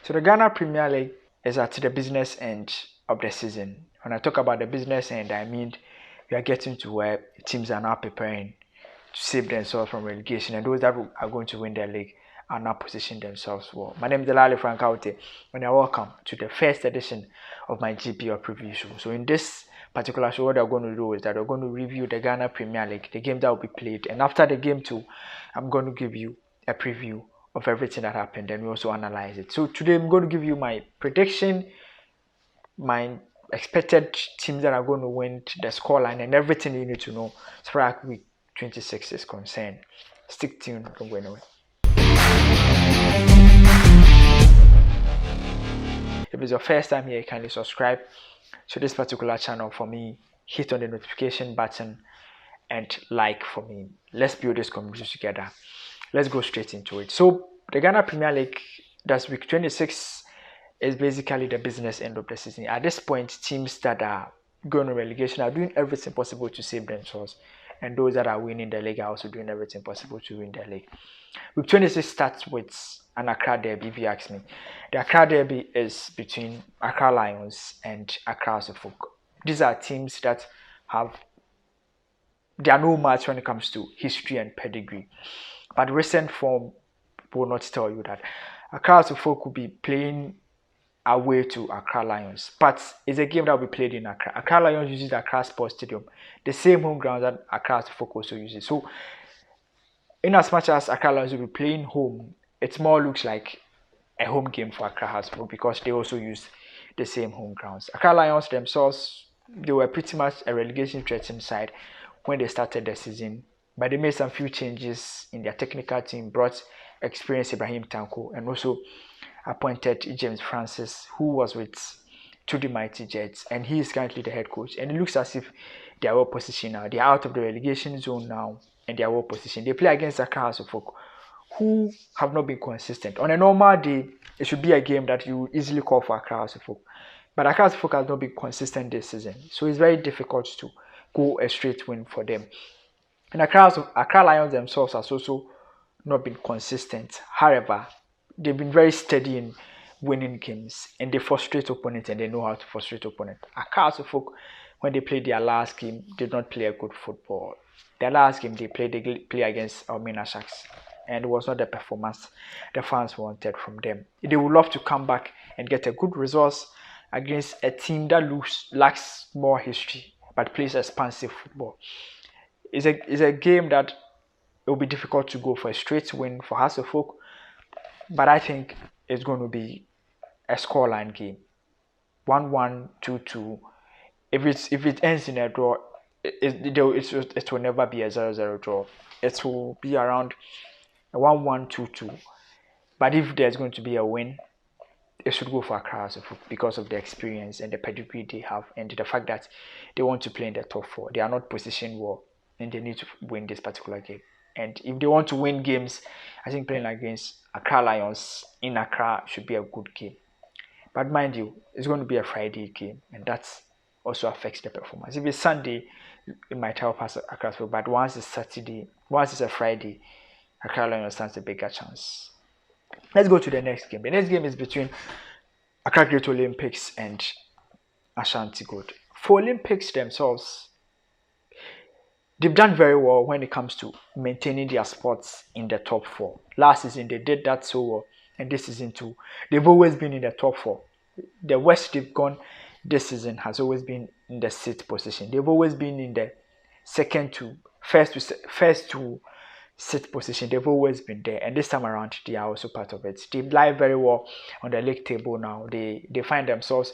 So the Ghana Premier League is at the business end of the season. When I talk about the business end, I mean we are getting to where teams are now preparing to save themselves from relegation, and those that are going to win their league are now positioning themselves well. My name is Delali Frankaute, and you're welcome to the first edition of my GPL preview show. So in this particular show, what we're going to do is that we're going to review the Ghana Premier League, the game that will be played, and after the game too, I'm going to give you a preview of everything that happened, and we also analyze it. So today I'm going to give you my prediction, my expected teams that are going to win, the scoreline, and everything you need to know as far as week 26 is concerned. Stick tuned, don't go anywhere. If it's your first time here, kindly subscribe to this particular channel for me. Hit on the notification button and like for me. Let's build this community together. Let's go straight into it. So the Ghana Premier League, that's week 26, is basically the business end of the season. At this point, teams that are going to relegation are doing everything possible to save themselves, and those that are winning the league are also doing everything possible to win the league. Week 26 starts with an Accra derby, if you ask me. The Accra derby is between Accra Lions and Accra Asokwa. These are teams that they are no match when it comes to history and pedigree. But recent form will not tell you that. Accra Asokwa could be playing away to Accra Lions, but it's a game that will be played in Accra. Accra Lions uses the Accra Sports Stadium, the same home ground that Accra Asokwa also uses. So, in as much as Accra Lions will be playing home, it more looks like a home game for Accra Asokwa because they also use the same home grounds. Accra Lions themselves, they were pretty much a relegation threatened side when they started the season, but they made some few changes in their technical team, brought experienced Ibrahim Tanko, and also appointed James Francis, who was with To the Mighty Jets, and he is currently the head coach. And it looks as if they are well positioned now. They are out of the relegation zone now, and they are well positioned. They play against Accra Asokwa, who have not been consistent. On a normal day, it should be a game that you easily call for Accra Asokwa, but Accra Asokwa has not been consistent this season, so it's very difficult to go a straight win for them. And Accra Lions themselves has also not been consistent. However, they've been very steady in winning games, and they frustrate opponents, and they know how to frustrate opponents. Accra Asokwa, when they played their last game, did not play a good football. Their last game they play against Elmina Sharks, and it was not the performance the fans wanted from them. They would love to come back and get a good result against a team that lacks more history but plays expansive football. It's a game that it will be difficult to go for a straight win for Asokwa, but I think it's going to be a scoreline game, 1-1, 2-2. If it ends in a draw, it will never be a 0-0 draw. It will be around a 1-1, 2-2. But if there's going to be a win, it should go for Accra Asokwa because of the experience and the pedigree they have, and the fact that they want to play in the top 4. They are not positioned well, and they need to win this particular game. And if they want to win games, I think playing against Accra Lions in Accra should be a good game. But mind you, it's going to be a Friday game, and that also affects the performance. If it's Sunday, it might help us Accra, but once it's Saturday, once it's a Friday, Accra Lions stands a bigger chance. Let's go to the next game. The next game is between Accra Great Olympics and AshantiGold. For Olympics themselves, they've done very well when it comes to maintaining their spots in the top 4. Last season, they did that so well, and this season too. They've always been in the top 4. The West they've gone this season has always been in the 6th position. They've always been in the first to 6th position. They've always been there, and this time around, they are also part of it. They lie very well on the league table now. They find themselves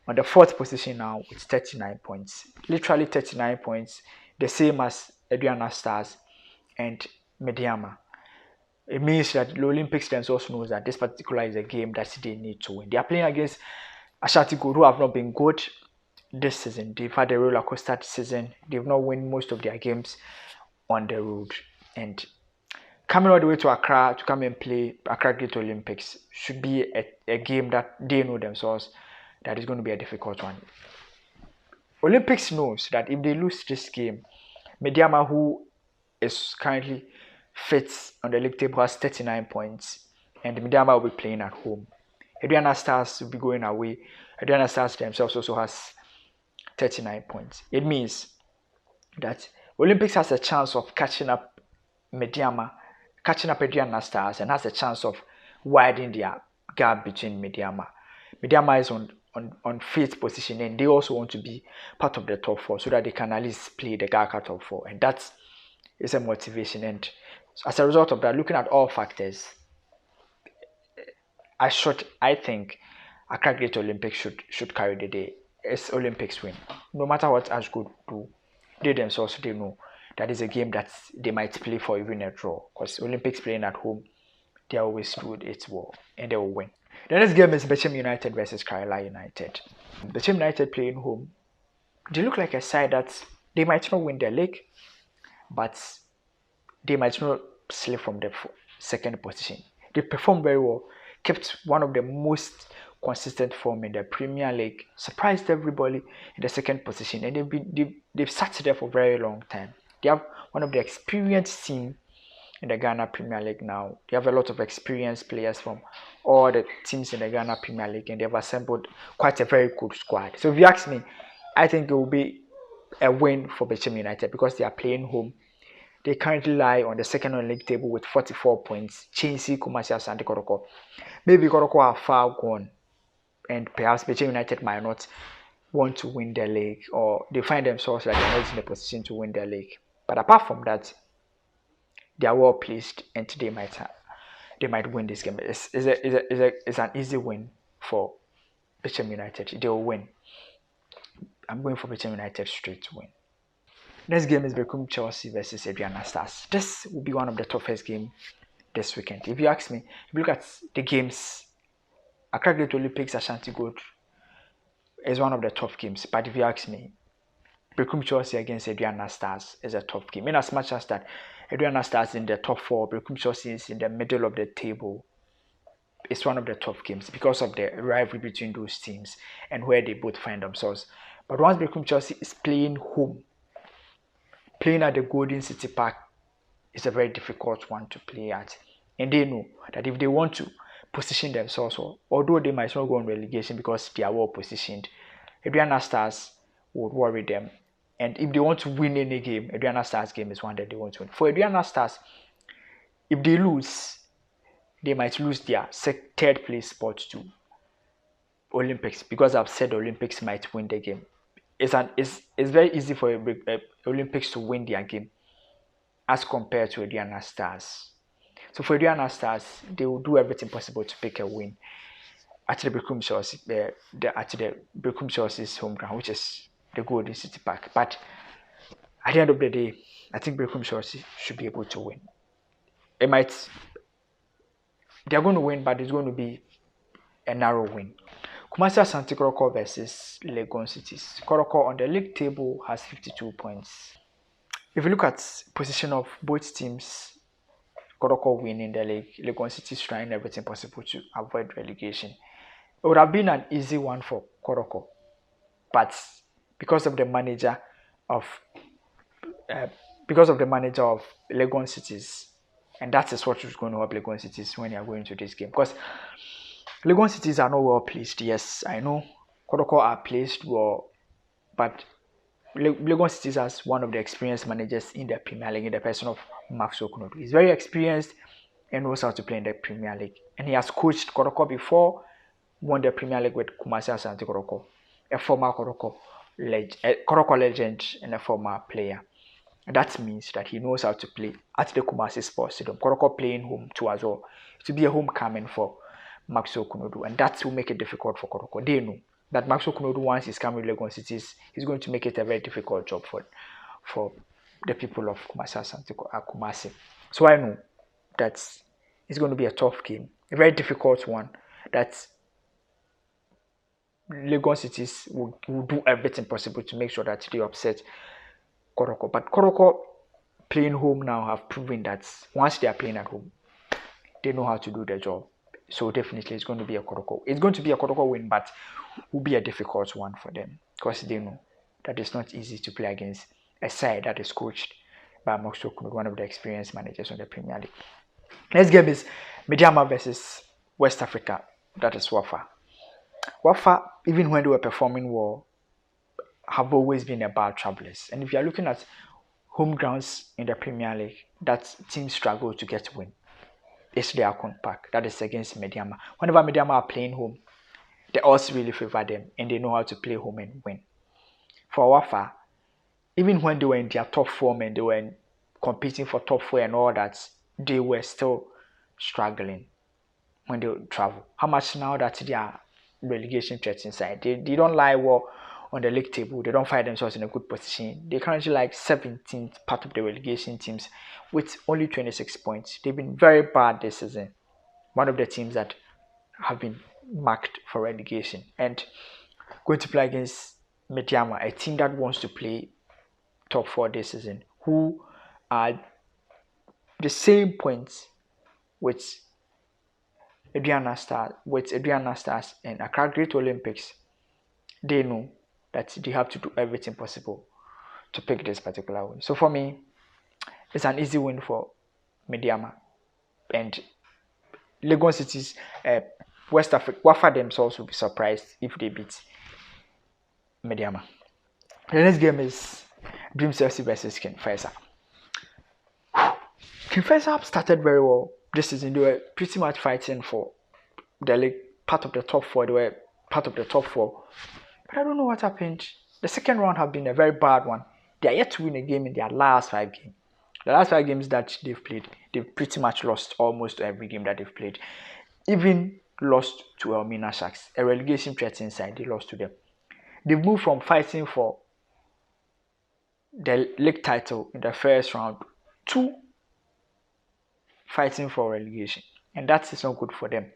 on the 4th position now with 39 points. Literally 39 points. The same as Aduana Stars and Medeama. It means that the Olympics themselves knows that this particular is a game that they need to win. They are playing against AshantiGold, who have not been good this season. They've had a roller coaster season. They've not won most of their games on the road. And coming all the way to Accra to come and play Accra Great Olympics should be a game that they know themselves that is going to be a difficult one. Olympics knows that if they lose this game, Medeama, who is currently fifth on the league table, has 39 points, and Medeama will be playing at home. Aduana Stars will be going away. Aduana Stars themselves also has 39 points. It means that Olympics has a chance of catching up Medeama, catching up Aduana Stars, and has a chance of widening their gap between Medeama. Medeama is on fifth position, and they also want to be part of the top four so that they can at least play the GACA top four, and that is a motivation. And as a result of that, looking at all factors, I think Accra Great Olympics should carry the day. It's Olympics win. No matter what AshantiGold do, they themselves they know that is a game that they might play for even a draw. Because Olympics playing at home, they always do it well and they will win. The next game is Bechem United versus Kerala United. Bechem United playing home. They look like a side that they might not win their league, but they might not slip from the second position. They performed very well, kept one of the most consistent form in the Premier League, surprised everybody in the second position, and they've sat there for a very long time. They have one of the experienced team in the Ghana Premier League now. They have a lot of experienced players from all the teams in the Ghana Premier League, and they've assembled quite a very good squad. So if you ask me, I think it will be a win for Bechem United because they are playing home. They currently lie on the second on league table with 44 points. Chelsea, Kumasi, Asante, KOTOKO. Maybe KOTOKO are far gone, and perhaps Bechem United might not want to win their league, or they find themselves like they're not in a position to win their league. But apart from that, they are well placed, and they might win this game. It's an easy win for Bechem United. They will win. I'm going for Bechem United straight to win. Next game is Bekum Chelsea versus Aduana Stars. This will be one of the toughest games this weekend. If you ask me, if you look at the games, Accra Great Olympics AshantiGold is one of the tough games. But if you ask me, Bekum Chelsea against Aduana Stars is a tough game. In as much as that Aduana Stars in the top four, Bekum Chelsea is in the middle of the table. It's one of the tough games because of the rivalry between those teams and where they both find themselves. But once Bekum Chelsea is playing home, playing at the Golden City Park is a very difficult one to play at. And they know that if they want to position themselves, although they might not go on relegation because they are well positioned, Aduana Stars would worry them. And if they want to win any game, Aduana Stars game is one that they want to win. For Aduana Stars, if they lose, they might lose their third place spot to Olympics, because I've said Olympics might win the game. It's very easy for Olympics to win their game as compared to Aduana Stars. So for Aduana Stars, they will do everything possible to pick a win at the Bekum Chelsea's home ground, which is the Golden City Park. But at the end of the day, I think Bekum Chelsea should be able to win. They're going to win, but it's going to be a narrow win. Kumasi Asante KOTOKO versus Legon Cities. KOTOKO on the league table has 52 points. If you look at position of both teams, KOTOKO winning the league, Legon Cities trying everything possible to avoid relegation. It would have been an easy one for KOTOKO, but because of the manager of Legon Cities, and that is what is going to help Legon Cities when you are going to this game, because Legon Cities are not well placed. Yes, I know KOTOKO are placed well, but Legon Cities has one of the experienced managers in the Premier League in the person of MAXWELL KONADO. He's very experienced and knows how to play in the Premier League. And he has coached KOTOKO before, won the Premier League with Kumasi Asante KOTOKO, a former KOTOKO legend and a former player. And that means that he knows how to play at the Kumasi Sports Stadium. KOTOKO playing home too as well. To be a homecoming for MAXWELL KONADO, and that will make it difficult for KOTOKO. They know that MAXWELL KONADO, once he's coming to Legon Cities, is going to make it a very difficult job for the people of Kumasi. So I know that it's going to be a tough game, a very difficult one, that Legon Cities will do everything possible to make sure that they upset KOTOKO. But KOTOKO playing home now have proven that once they are playing at home, they know how to do their job. So definitely it's going to be a KOTOKO. It's going to be a KOTOKO win, but will be a difficult one for them because they know that it's not easy to play against a side that is coached by MAXWELL KONADO, one of the experienced managers on the Premier League. Next game is Medeama versus West Africa. That is Wafa. Wafa, even when they were performing well, have always been about travelers. And if you are looking at home grounds in the Premier League that teams struggle to get win, it's their Akon Park. That is against Medeama. Whenever Medeama are playing home, they also really favor them and they know how to play home and win. For Wafa, even when they were in their top form and they were competing for top four and all that, they were still struggling when they travel. How much now that they are relegation threats inside? They don't lie well on the league table. They don't find themselves in a good position. They currently like 17th part of the relegation teams with only 26 points. They've been very bad this season. One of the teams that have been marked for relegation and going to play against Medeama, a team that wants to play top four this season, who are the same points with Aduana Stars and Accra Great Olympics. They know that they have to do everything possible to pick this particular win. So for me, it's an easy win for Medeama. And Legon City's West Africa, Wafa themselves will be surprised if they beat Medeama. The next game is Dreams FC versus King Faisal. King Faisal started very well this season. They were pretty much fighting for the league, part of the top four. They were part of the top four. But I don't know what happened. The second round has been a very bad one. They are yet to win a game in their last 5 games. The last 5 games that they've played, they've pretty much lost almost every game that they've played. Even lost to Elmina Sharks. A relegation threat inside, they lost to them. They've moved from fighting for the league title in the first round to fighting for relegation. And that is not good for them.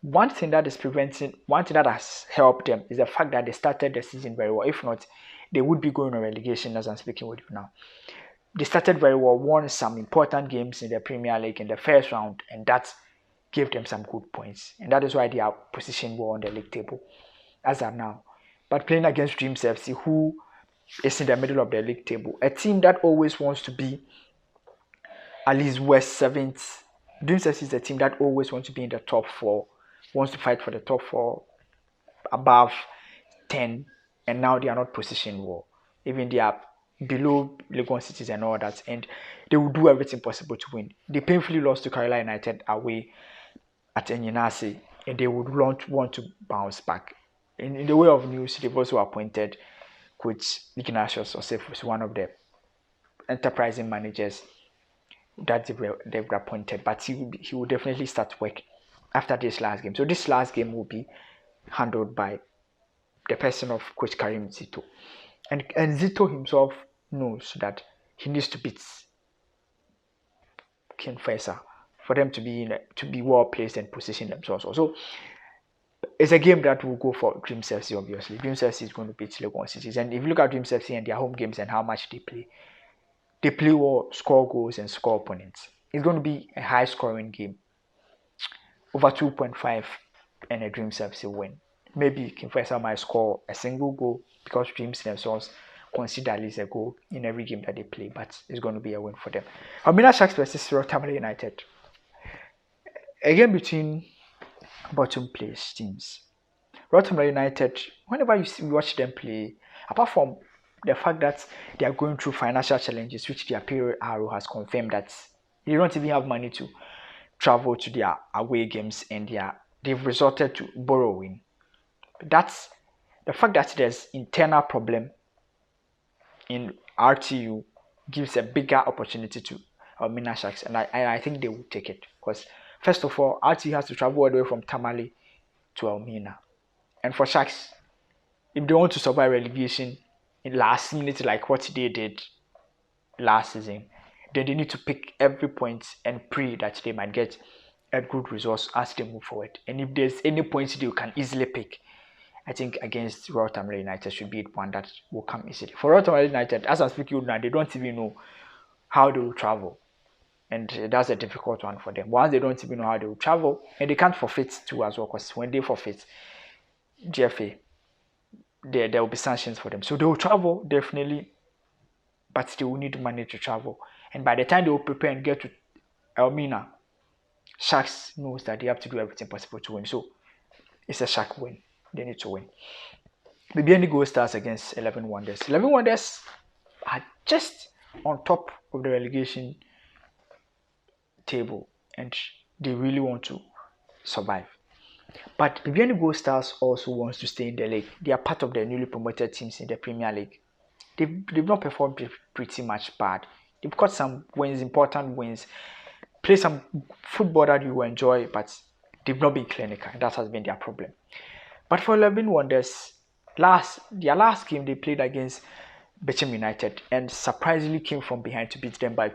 One thing that has helped them is the fact that they started the season very well. If not, they would be going on relegation as I'm speaking with you now. They started very well, won some important games in the Premier League in the first round, and that gave them some good points. And that is why they are positioned well on the league table as of now. But playing against Dreams FC, who is in the middle of the league table, a team that always wants to be at least West 7th. Dreams FC is a team that always wants to be in the top 4, wants to fight for the top 4, above 10, and now they are not positioned well. Even they are below Legon Cities and all that, and they will do everything possible to win. They painfully lost to Kerala United away at Enyinase, and they would want to bounce back. In the way of news, they've also appointed Coach Ignatius Osef as one of the enterprising managers that they've appointed, but he will definitely start work after this last game. So this last game will be handled by the person of Coach Karim Zito. And Zito himself knows that he needs to beat King Faisal for them to be well placed and position themselves. So it's a game that will go for Dreams FC, obviously. Dreams FC is going to beat Legon Cities. And if you look at Dreams FC and their home games and how much they play well, score goals and score opponents. It's going to be a high scoring game. Over 2.5 and a Dreams FC win. Maybe King Faisal might score a single goal because Dreams themselves consider at least a goal in every game that they play, but it's going to be a win for them. Elmina Sharks versus Rotatable United. A game between bottom place teams. Rotatable United, whenever you watch them play, apart from the fact that they are going through financial challenges, which their PRO has confirmed that they don't even have money to travel to their away games, and they've resorted to borrowing. That's the fact that there's internal problem in RTU gives a bigger opportunity to Elmina Sharks, and I think they will take it, because first of all, RTU has to travel all the way from Tamale to Elmina, and for Sharks, if they want to survive relegation in last minute like what they did last season, then they need to pick every point and pray that they might get a good result as they move forward. And if there's any points they can easily pick, I think against Rotatable United should be one that will come easily. For Rotatable United, as I'm speaking now, they don't even know how they will travel, and that's a difficult one for them. Once they don't even know how they will travel, and they can't forfeit too as well, because when they forfeit GFA, there will be sanctions for them. So they will travel definitely, but they will need money to travel. And by the time they will prepare and get to Elmina, Sharks knows that they have to do everything possible to win. So It's a shark win. They need to win. BBN Gold Stars against 11 Wonders. 11 Wonders are just on top of the relegation table and they really want to survive. But BBN Gold Stars also wants to stay in the league. They are part of the newly promoted teams in the Premier League. They've not performed pretty much bad. They've got some wins, important wins, play some football that you will enjoy, but they've not been clinical. That has been their problem. But for 11 Wonders, their last game they played against Bechem United and surprisingly came from behind to beat them by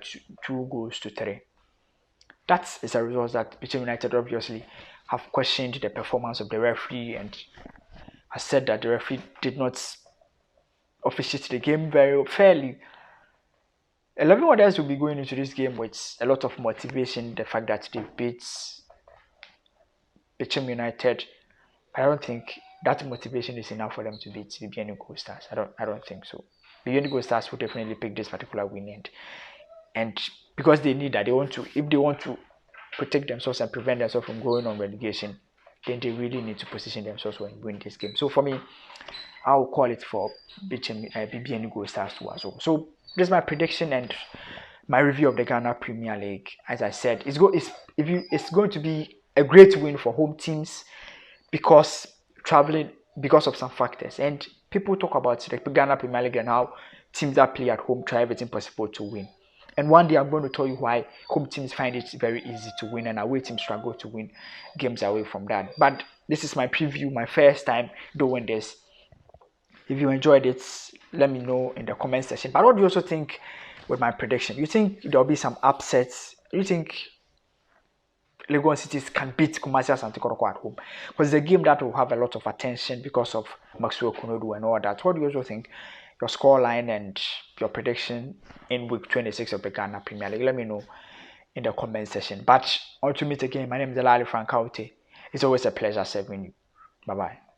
2-3. That is a result that Bechem United obviously have questioned the performance of the referee and has said that the referee did not officiate the game very fairly. 11 Wonders will be going into this game with a lot of motivation. The fact that they beat Bechem United, I don't think that motivation is enough for them to beat BBN Gold Stars. I don't think so. BBN Gold Stars will definitely pick this particular win and because they need that, if they want to protect themselves and prevent themselves from going on relegation, then they really need to position themselves and win this game. So for me, I will call it for BBN Gold Stars too as well. So this is my prediction and my review of the Ghana Premier League. As I said, it's going to be a great win for home teams because of some factors. And people talk about the Ghana Premier League and how teams that play at home try everything possible to win. And one day I'm going to tell you why home teams find it very easy to win and away teams struggle to win games away from that. But this is my preview, my first time doing this. If you enjoyed it, let me know in the comment section. But what do you also think with my prediction? You think there'll be some upsets? You think Legon cities can beat Kumasi Asante Kotoko at home? Because it's a game that will have a lot of attention because of MAXWELL KONADO and all that. What do you also think? Your scoreline and your prediction in week 26 of the Ghana Premier League. Let me know in the comment section. But until we meet again, my name is Elali Frankaute. It's always a pleasure serving you. Bye-bye.